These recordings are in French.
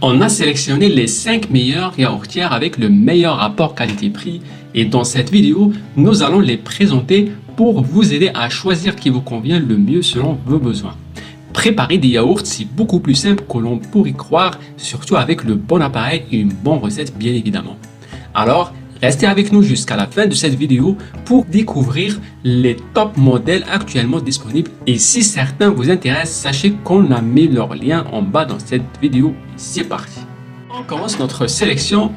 On a sélectionné les 5 meilleures yaourtières avec le meilleur rapport qualité-prix et dans cette vidéo, nous allons les présenter pour vous aider à choisir qui vous convient le mieux selon vos besoins. Préparer des yaourts, c'est beaucoup plus simple que l'on pourrait croire, surtout avec le bon appareil et une bonne recette bien évidemment. Alors, restez avec nous jusqu'à la fin de cette vidéo pour découvrir les top modèles actuellement disponibles et si certains vous intéressent, sachez qu'on a mis leur lien en bas dans cette vidéo. C'est parti. On commence notre sélection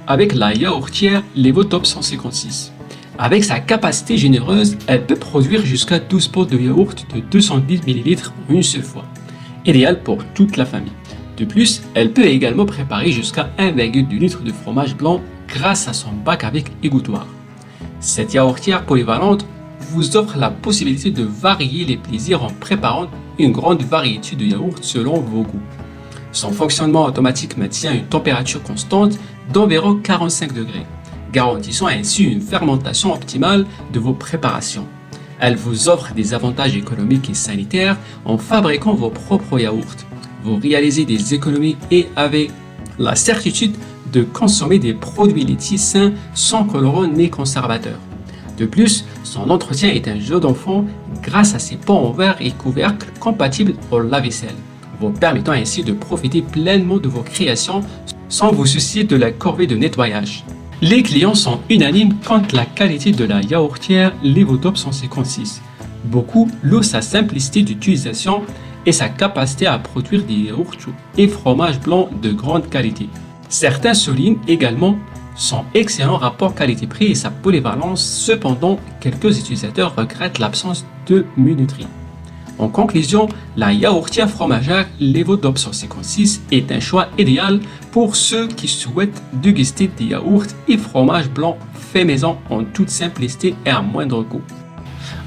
avec la yaourtière Levotop 156. Avec sa capacité généreuse, elle peut produire jusqu'à 12 pots de yaourt de 210 ml en une seule fois, idéal pour toute la famille. De plus, elle peut également préparer jusqu'à 1,2 litre de fromage blanc grâce à son bac avec égouttoir. Cette yaourtière polyvalente vous offre la possibilité de varier les plaisirs en préparant une grande variété de yaourts selon vos goûts. Son fonctionnement automatique maintient une température constante d'environ 45 degrés, garantissant ainsi une fermentation optimale de vos préparations. Elle vous offre des avantages économiques et sanitaires en fabriquant vos propres yaourts. Vous réalisez des économies et avez la certitude de consommer des produits laitiers sains sans colorants ni conservateurs. De plus, son entretien est un jeu d'enfant grâce à ses pots en verre et couvercles compatibles au lave-vaisselle, vous permettant ainsi de profiter pleinement de vos créations sans vous soucier de la corvée de nettoyage. Les clients sont unanimes quant à la qualité de la yaourtière Levotop 156. Beaucoup louent sa simplicité d'utilisation et sa capacité à produire des yaourts et fromages blancs de grande qualité. Certains soulignent également son excellent rapport qualité-prix et sa polyvalence, cependant quelques utilisateurs regrettent l'absence de minuterie. En conclusion, la yaourtière fromagère Levotop 156 est un choix idéal pour ceux qui souhaitent déguster des yaourts et fromages blancs faits maison en toute simplicité et à moindre coût.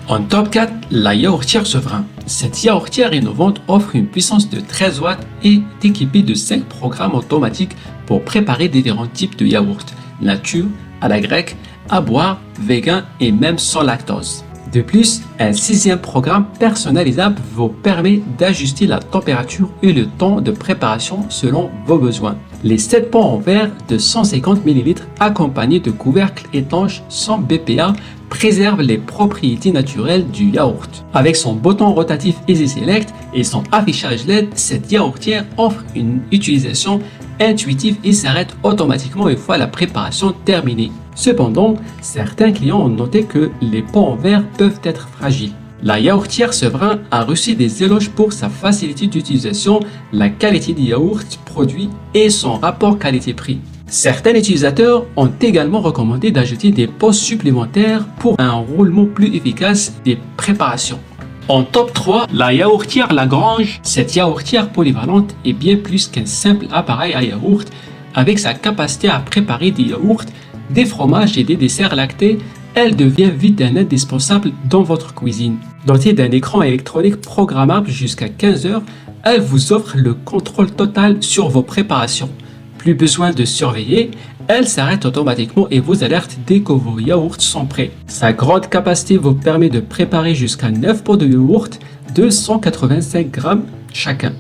En top 4, la yaourtière Severin. Cette yaourtière innovante offre une puissance de 13 watts et est équipée de 5 programmes automatiques pour préparer différents types de yaourts, nature, à la grecque, à boire, vegan et même sans lactose. De plus, un 6e programme personnalisable vous permet d'ajuster la température et le temps de préparation selon vos besoins. Les 7 pots en verre de 150 ml accompagnés de couvercles étanches sans BPA préservent les propriétés naturelles du yaourt. Avec son bouton rotatif Easy Select et son affichage LED, cette yaourtière offre une utilisation intuitive et s'arrête automatiquement une fois la préparation terminée. Cependant, certains clients ont noté que les pots en verre peuvent être fragiles. La yaourtière Severin a reçu des éloges pour sa facilité d'utilisation, la qualité des yaourts produits et son rapport qualité-prix. Certains utilisateurs ont également recommandé d'ajouter des pots supplémentaires pour un roulement plus efficace des préparations. En top 3, la yaourtière Lagrange. Cette yaourtière polyvalente est bien plus qu'un simple appareil à yaourt. Avec sa capacité à préparer des yaourts, des fromages et des desserts lactés, elle devient vite un indispensable dans votre cuisine. Dotée d'un écran électronique programmable jusqu'à 15 heures, elle vous offre le contrôle total sur vos préparations. Plus besoin de surveiller, elle s'arrête automatiquement et vous alerte dès que vos yaourts sont prêts. Sa grande capacité vous permet de préparer jusqu'à 9 pots de yaourt de 185 grammes chacun.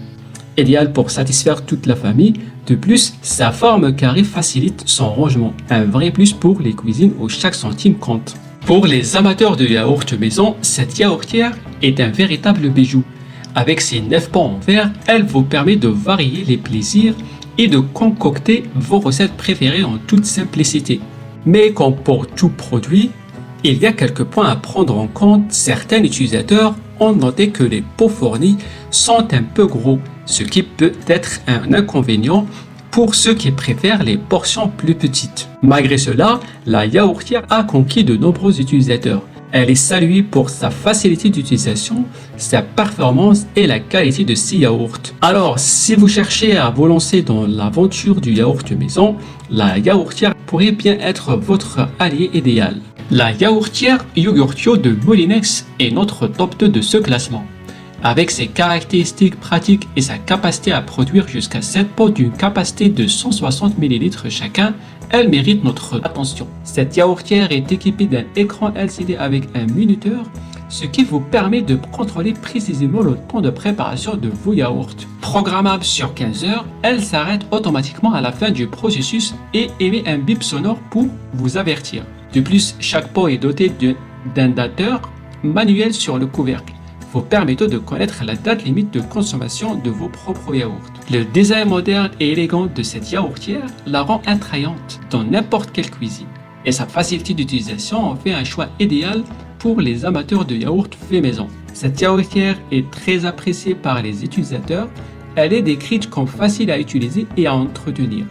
Idéal pour satisfaire toute la famille. De plus, sa forme carrée facilite son rangement. Un vrai plus pour les cuisines où chaque centime compte. Pour les amateurs de yaourt maison, cette yaourtière est un véritable bijou. Avec ses 9 pots en verre, elle vous permet de varier les plaisirs et de concocter vos recettes préférées en toute simplicité. Mais comme pour tout produit, il y a quelques points à prendre en compte. Certains utilisateurs ont noté que les pots fournis sont un peu gros, ce qui peut être un inconvénient pour ceux qui préfèrent les portions plus petites. Malgré cela, la yaourtière a conquis de nombreux utilisateurs. Elle est saluée pour sa facilité d'utilisation, sa performance et la qualité de ses yaourts. Alors, si vous cherchez à vous lancer dans l'aventure du yaourt maison, la yaourtière pourrait bien être votre allié idéal. La yaourtière Yogurtio de Molinex est notre top 2 de ce classement. Avec ses caractéristiques pratiques et sa capacité à produire jusqu'à 7 pots d'une capacité de 160 ml chacun, elle mérite notre attention. Cette yaourtière est équipée d'un écran LCD avec un minuteur, ce qui vous permet de contrôler précisément le temps de préparation de vos yaourts. Programmable sur 15 heures, elle s'arrête automatiquement à la fin du processus et émet un bip sonore pour vous avertir. De plus, chaque pot est doté d'un dateur manuel sur le couvercle, vous permettant de connaître la date limite de consommation de vos propres yaourts. Le design moderne et élégant de cette yaourtière la rend attrayante dans n'importe quelle cuisine, et sa facilité d'utilisation en fait un choix idéal pour les amateurs de yaourt fait maison. Cette yaourtière est très appréciée par les utilisateurs. Elle est décrite comme facile à utiliser et à entretenir.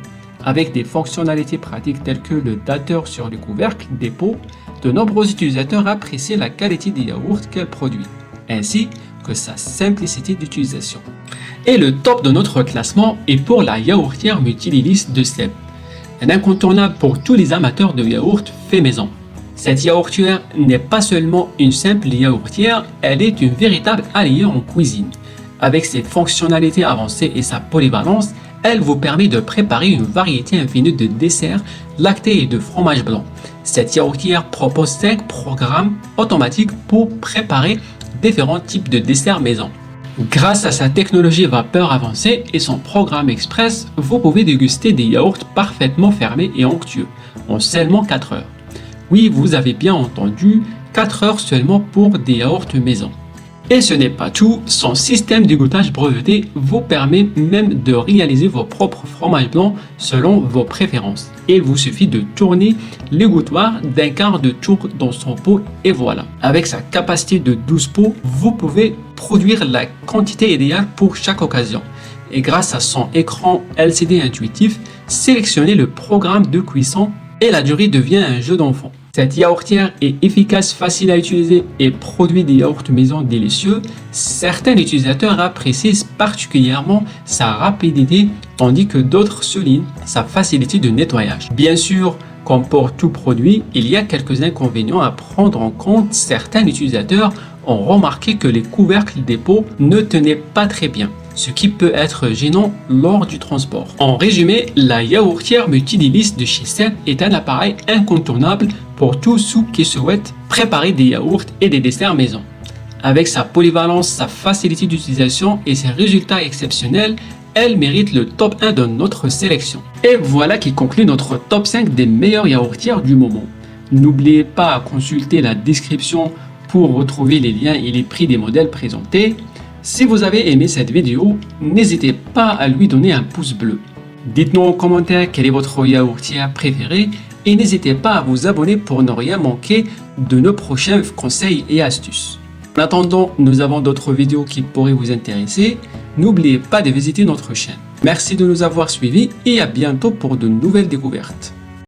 Avec des fonctionnalités pratiques telles que le dateur sur le couvercle des pots, de nombreux utilisateurs apprécient la qualité des yaourts qu'elle produit, ainsi que sa simplicité d'utilisation. Et le top de notre classement est pour la yaourtière multi-hélice de Seb, un incontournable pour tous les amateurs de yaourt fait maison. Cette yaourtière n'est pas seulement une simple yaourtière, elle est une véritable alliée en cuisine. Avec ses fonctionnalités avancées et sa polyvalence, elle vous permet de préparer une variété infinie de desserts lactés et de fromage blanc. Cette yaourtière propose 5 programmes automatiques pour préparer différents types de desserts maison. Grâce à sa technologie vapeur avancée et son programme express, vous pouvez déguster des yaourts parfaitement fermés et onctueux en seulement 4 heures. Oui, vous avez bien entendu, 4 heures seulement pour des yaourts maison. Et ce n'est pas tout, son système d'égouttage breveté vous permet même de réaliser vos propres fromages blancs selon vos préférences. Il vous suffit de tourner l'égouttoir d'un quart de tour dans son pot et voilà. Avec sa capacité de 12 pots, vous pouvez produire la quantité idéale pour chaque occasion. Et grâce à son écran LCD intuitif, sélectionnez le programme de cuisson et la durée devient un jeu d'enfant. Cette yaourtière est efficace, facile à utiliser et produit des yaourts maison délicieux. Certains utilisateurs apprécient particulièrement sa rapidité, tandis que d'autres soulignent sa facilité de nettoyage. Bien sûr, comme pour tout produit, il y a quelques inconvénients à prendre en compte. Certains utilisateurs ont remarqué que les couvercles des pots ne tenaient pas très bien, ce qui peut être gênant lors du transport. En résumé, la yaourtière multi-hélice de chez Seb est un appareil incontournable pour tous ceux qui souhaitent préparer des yaourts et des desserts maison. Avec sa polyvalence, sa facilité d'utilisation et ses résultats exceptionnels, elle mérite le top 1 de notre sélection. Et voilà qui conclut notre top 5 des meilleures yaourtières du moment. N'oubliez pas de consulter la description pour retrouver les liens et les prix des modèles présentés. Si vous avez aimé cette vidéo, n'hésitez pas à lui donner un pouce bleu. Dites-nous en commentaire quelle est votre yaourtière préférée et n'hésitez pas à vous abonner pour ne rien manquer de nos prochains conseils et astuces. En attendant, nous avons d'autres vidéos qui pourraient vous intéresser. N'oubliez pas de visiter notre chaîne. Merci de nous avoir suivis et à bientôt pour de nouvelles découvertes.